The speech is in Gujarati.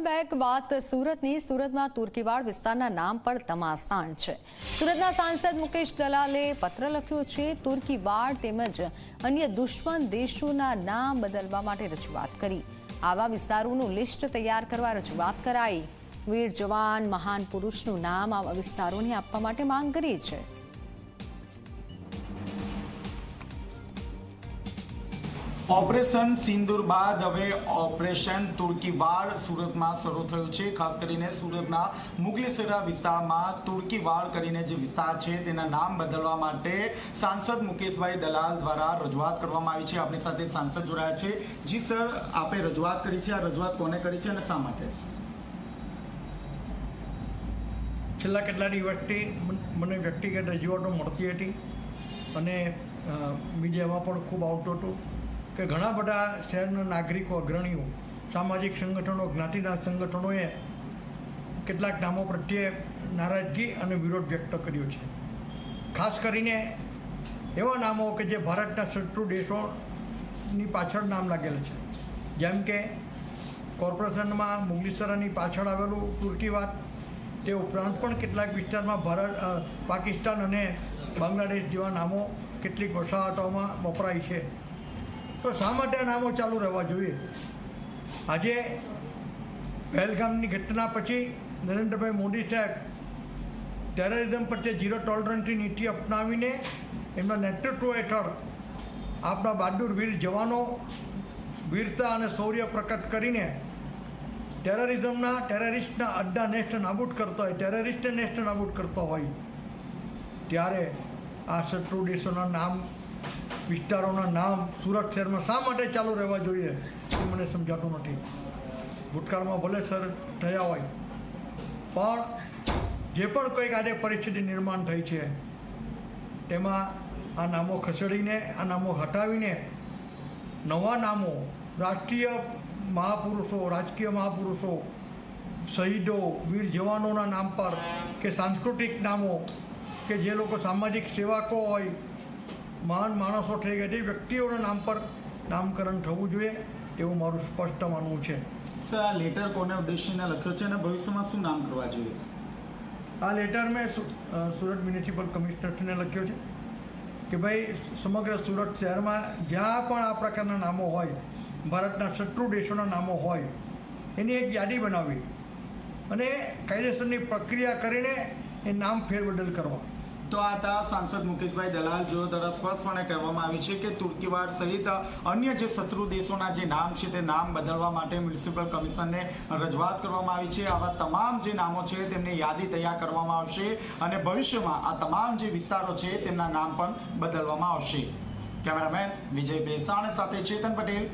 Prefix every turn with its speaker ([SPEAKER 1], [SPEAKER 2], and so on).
[SPEAKER 1] Welcome back. વાત સુરતની. સુરતમાં તુર્કીવાડ વિસ્તારના નામ પર ધમાસાણ છે. સુરતના સાંસદ મુકેશ દલાલે પત્ર લખ્યો છે. તુર્કીવાડ તેમજ અન્ય દુશ્મન દેશોના નામ બદલવા માટે રજૂઆત કરી. આવા વિસ્તારોનું લિસ્ટ તૈયાર કરવા રજૂઆત કરાઈ. વીર જવાન મહાન પુરુષનું નામ આવા વિસ્તારોને આપવા માટે માંગ કરી છે.
[SPEAKER 2] ઓપરેશન સિંદૂર બાદ હવે ઓપરેશન તુર્કીવાડ સુરતમાં શરૂ થયું છે. ખાસ કરીને સુરતના મુગલીસરા વિસ્તારમાં તુર્કીવાડ કરીને જે વિસ્તાર છે તેના નામ બદલવા માટે સાંસદ મુકેશભાઈ દલાલ દ્વારા રજૂઆત કરવામાં આવી છે. આપણી સાથે સાંસદ જોડાયા છે. જી સર, આપે રજૂઆત કરી છે. આ રજૂઆત કોને કરી છે અને શા માટે?
[SPEAKER 3] છેલ્લા કેટલા દિવસથી મને વ્યક્તિગત રજૂઆતો મળતી હતી અને મીડિયામાં પણ ખૂબ આવતું હતું કે ઘણા બધા શહેરના નાગરિકો, અગ્રણીઓ, સામાજિક સંગઠનો, જ્ઞાતિના સંગઠનોએ કેટલાક નામો પ્રત્યે નારાજગી અને વિરોધ વ્યક્ત કર્યો છે. ખાસ કરીને એવા નામો કે જે ભારતના શત્રુ દેશોની પાછળ નામ લાગેલા છે, જેમ કે કોર્પોરેશનમાં મુગલીસરાની પાછળ આવેલું તુર્કીવાડ, તે ઉપરાંત પણ કેટલાક વિસ્તારમાં ભારત, પાકિસ્તાન અને બાંગ્લાદેશ જેવા નામો કેટલીક વસાહતોમાં વપરાય છે. તો શા માટે આ નામો ચાલુ રહેવા જોઈએ? આજે પહેલગામની ઘટના પછી નરેન્દ્રભાઈ મોદી સાહેબ ટેરરિઝમ પ્રત્યે ઝીરો ટોલરન્સની નીતિ અપનાવીને એમના નેતૃત્વ હેઠળ આપણા બહાદુર વીર જવાનો વીરતા અને શૌર્ય પ્રકટ કરીને ટેરરિસ્ટના અડ્ડા નેસ્ટ નાબૂદ કરતો હોય, ટેરરિસ્ટને નેસ્ટ નાબૂદ કરતો હોય, ત્યારે આ શત્રુ દેશોના નામ, વિસ્તારોના નામ સુરત શહેરમાં શા માટે ચાલુ રહેવા જોઈએ એ મને સમજાતું નથી. ભૂતકાળમાં ભલે સર થયા હોય, પણ જે પણ કંઈક આજે પરિસ્થિતિ નિર્માણ થઈ છે તેમાં આ નામો ખસેડીને, આ નામો હટાવીને નવા નામો, રાષ્ટ્રીય મહાપુરુષો, રાજકીય મહાપુરુષો, શહીદો, વીર જવાનોના નામ પર કે સાંસ્કૃતિક નામો કે જે લોકો સામાજિક સેવકો હોય, મહાન માણસો થઈ ગયા તે વ્યક્તિઓના નામ પર નામકરણ થવું જોઈએ એવું મારું સ્પષ્ટ માનવું છે.
[SPEAKER 2] સર, આ લેટર કોને ઉદ્દેશીને લખ્યો છે અને ભવિષ્યમાં શું નામ કરવા જોઈએ?
[SPEAKER 3] આ લેટર મેં સુરત મ્યુનિસિપલ કમિશનરને લખ્યો છે કે ભાઈ સમગ્ર સુરત શહેરમાં જ્યાં પણ આ પ્રકારના નામો હોય, ભારતના શત્રુ દેશોના નામો હોય, એની એક યાદી બનાવી અને કાયદેસરની પ્રક્રિયા કરીને એ નામ ફેરબદલ કરવા.
[SPEAKER 2] તો આ હતા સાંસદ મુકેશભાઈ દલાલ, જેઓ દ્વારા સ્પષ્ટપણે કહેવામાં આવ્યું છે કે તુર્કીવાડ સહિત અન્ય જે શત્રુ દેશોના જે નામ છે તે નામ બદલવા માટે મ્યુનિસિપલ કમિશનરને રજૂઆત કરવામાં આવી છે. આવા તમામ જે નામો છે તેમની યાદી તૈયાર કરવામાં આવશે અને ભવિષ્યમાં આ તમામ જે વિસ્તારો છે તેમના નામ પણ બદલવામાં આવશે. કેમેરામેન વિજય બેસાણ સાથે ચેતન પટેલ.